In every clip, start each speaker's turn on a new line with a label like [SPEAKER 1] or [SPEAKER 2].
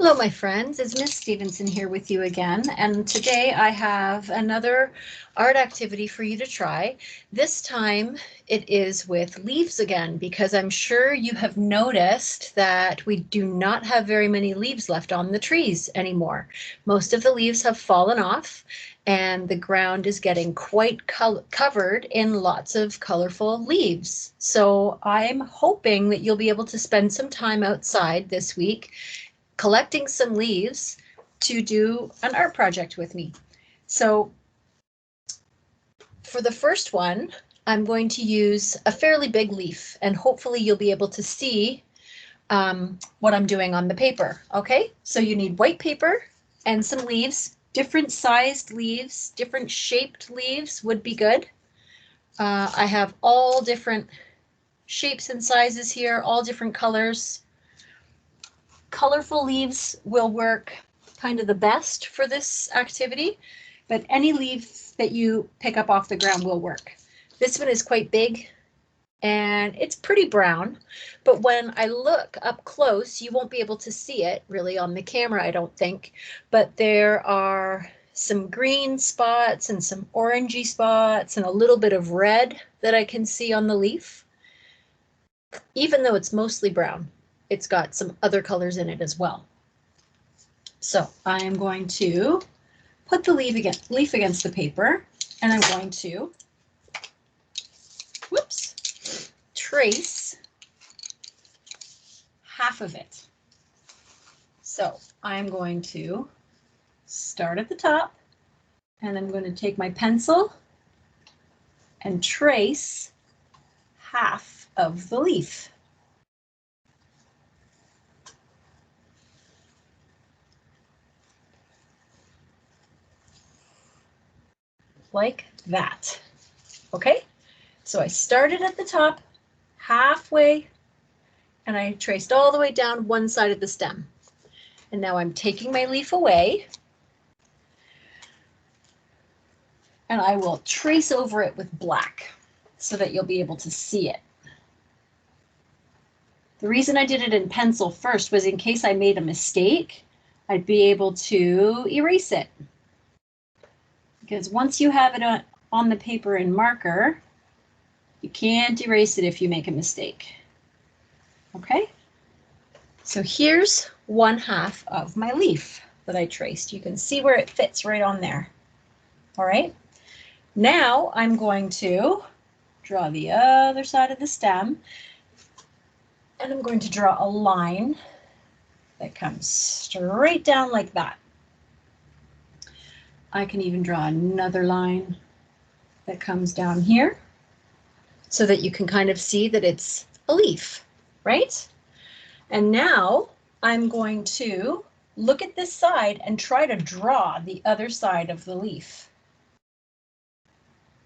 [SPEAKER 1] Hello, my friends. It's Miss Stevenson here with you again, and today I have another art activity for you to try. This time it is with leaves again, because I'm sure you have noticed that we do not have very many leaves left on the trees anymore. Most of the leaves have fallen off, and the ground is getting quite covered in lots of colorful leaves. So I'm hoping that you'll be able to spend some time outside this week collecting some leaves to do an art project with me. So for the first one, I'm going to use a fairly big leaf, and hopefully you'll be able to see what I'm doing on the paper. Okay, so you need white paper and some leaves. Different sized leaves, different shaped leaves would be good. I have all different shapes and sizes here, all different colors. Colorful leaves will work kind of the best for this activity, but any leaf that you pick up off the ground will work. This one is quite big and it's pretty brown, but when I look up close, you won't be able to see it really on the camera, I don't think, but there are some green spots and some orangey spots and a little bit of red that I can see on the leaf. Even though it's mostly brown, it's got some other colors in it as well. So I am going to put the leaf against the paper, and I'm going to, trace half of it. So I'm going to start at the top, and I'm going to take my pencil and trace half of the leaf. Like that. Okay, so I started at the top, halfway, and I traced all the way down one side of the stem. And now I'm taking my leaf away, and I will trace over it with black so that you'll be able to see it. The reason I did it in pencil first was in case I made a mistake, I'd be able to erase it. Because once you have it on the paper in marker, you can't erase it if you make a mistake. Okay, so here's one half of my leaf that I traced. You can see where it fits right on there. All right, now I'm going to draw the other side of the stem, and I'm going to draw a line that comes straight down like that. I can even draw another line that comes down here so that you can kind of see that it's a leaf, right? And now I'm going to look at this side and try to draw the other side of the leaf.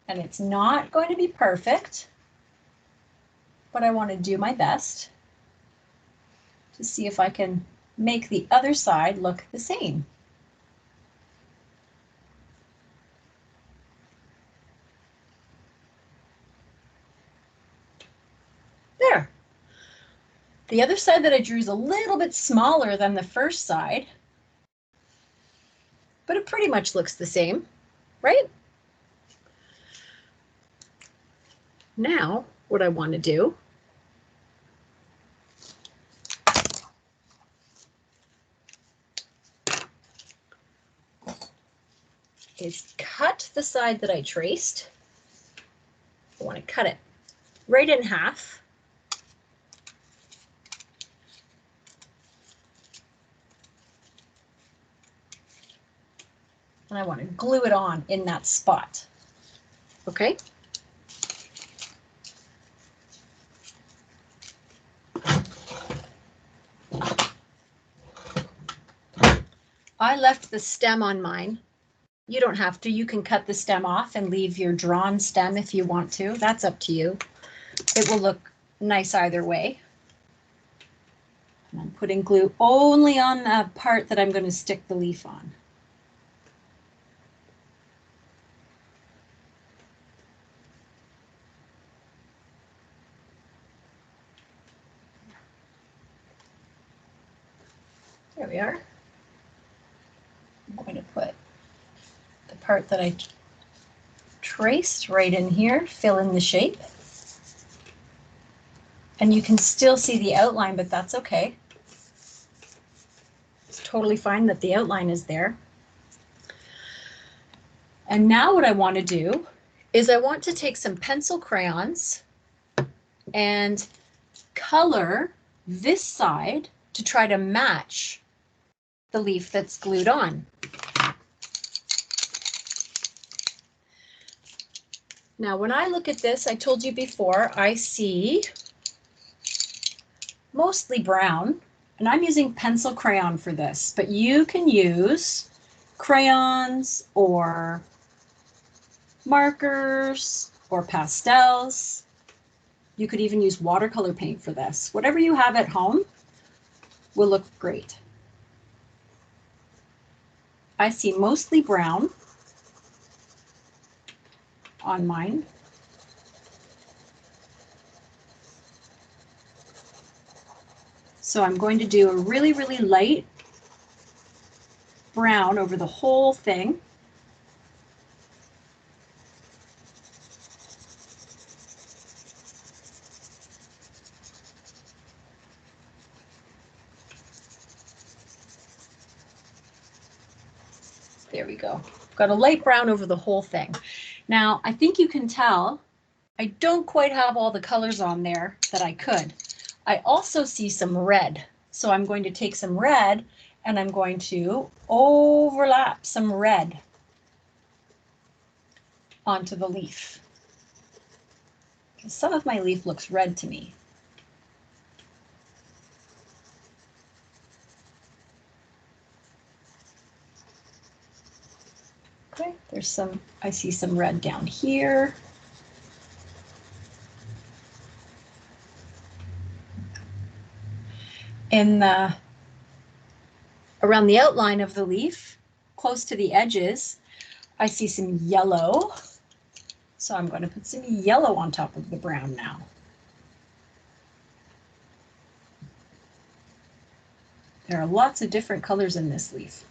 [SPEAKER 1] And it's not going to be perfect, but I want to do my best to see if I can make the other side look the same. There. The other side that I drew is a little bit smaller than the first side, but it pretty much looks the same, right? Now, what I want to do is cut the side that I traced. I want to cut it right in half. And I want to glue it on in that spot. Okay. I left the stem on mine. You don't have to. You can cut the stem off and leave your drawn stem if you want to. That's up to you. It will look nice either way. And I'm putting glue only on the part that I'm going to stick the leaf on. There we are. I'm going to put the part that I traced right in here, fill in the shape. And you can still see the outline, but that's okay. It's totally fine that the outline is there. And now what I want to do is I want to take some pencil crayons and color this side to try to match the leaf that's glued on. Now, when I look at this, I told you before, I see mostly brown, and I'm using pencil crayon for this, but you can use crayons or markers or pastels. You could even use watercolor paint for this. Whatever you have at home will look great. I see mostly brown on mine. So I'm going to do a really, really light brown over the whole thing. There we go. Got a light brown over the whole thing. Now, I think you can tell I don't quite have all the colors on there that I could. I also see some red. So I'm going to take some red and I'm going to overlap some red onto the leaf. Some of my leaf looks red to me. Okay, there's some, I see some red down here. In the, around the outline of the leaf, close to the edges, I see some yellow. So I'm going to put some yellow on top of the brown now. There are lots of different colors in this leaf.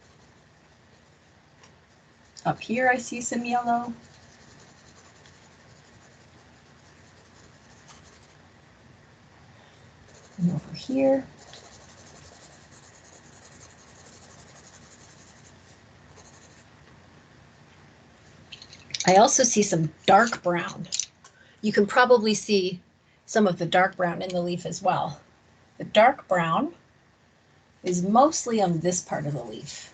[SPEAKER 1] Up here I see some yellow. And over here. I also see some dark brown. You can probably see some of the dark brown in the leaf as well. The dark brown is mostly on this part of the leaf.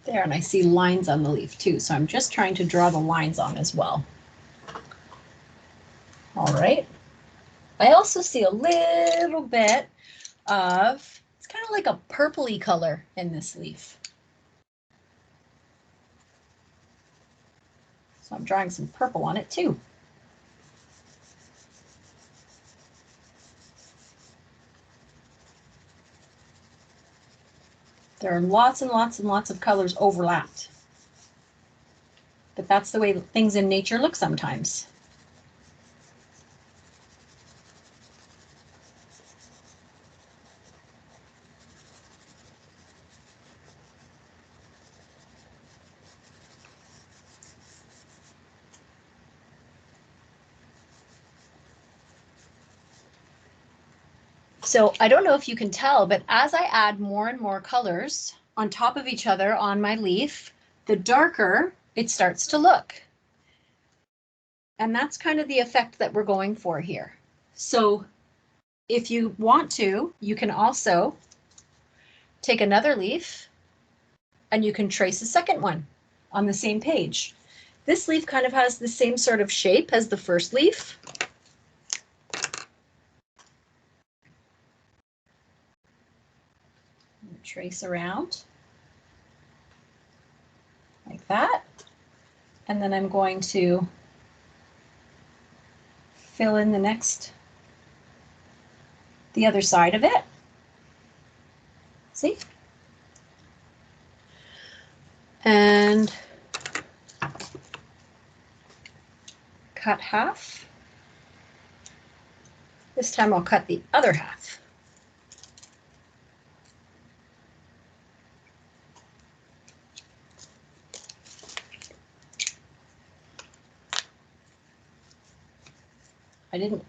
[SPEAKER 1] There, and I see lines on the leaf too, so I'm just trying to draw the lines on as well. All right. I also see a little bit of, it's kind of like a purpley color in this leaf. So I'm drawing some purple on it too. There are lots and lots and lots of colors overlapped. But that's the way things in nature look sometimes. So I don't know if you can tell, but as I add more and more colors on top of each other on my leaf, the darker it starts to look. And that's kind of the effect that we're going for here. So if you want to, you can also take another leaf and you can trace a second one on the same page. This leaf kind of has the same sort of shape as the first leaf. Trace around like that. And then I'm going to fill in the other side of it. See? And cut half. This time I'll cut the other half.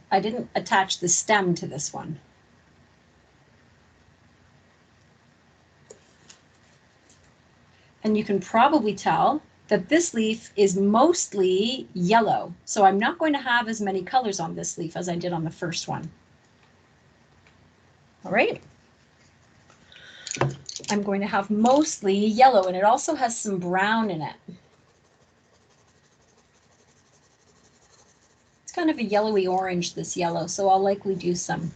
[SPEAKER 1] I didn't attach the stem to this one. And you can probably tell that this leaf is mostly yellow. So I'm not going to have as many colors on this leaf as I did on the first one. All right. I'm going to have mostly yellow, and it also has some brown in it. It's kind of a yellowy orange, this yellow, so I'll likely do some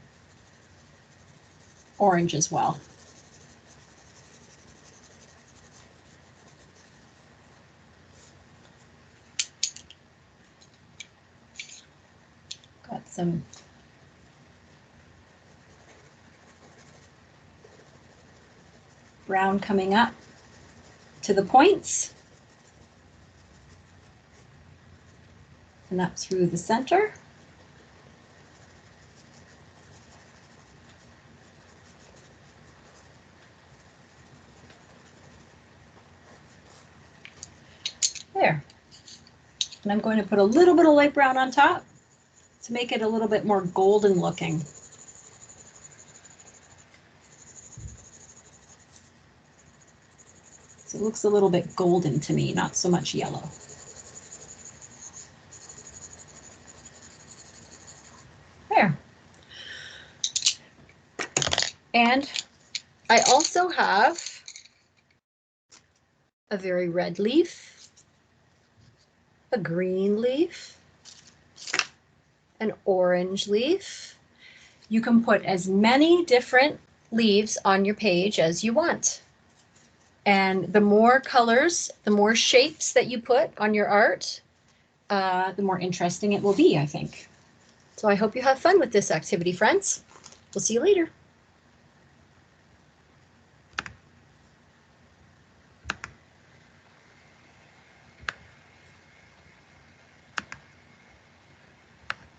[SPEAKER 1] orange as well. Got some brown coming up to the points and up through the center. There. And I'm going to put a little bit of light brown on top to make it a little bit more golden looking. So it looks a little bit golden to me, not so much yellow. There. And I also have a very red leaf, a green leaf, an orange leaf. You can put as many different leaves on your page as you want. And the more colors, the more shapes that you put on your art, the more interesting it will be, I think. So I hope you have fun with this activity, friends. We'll see you later.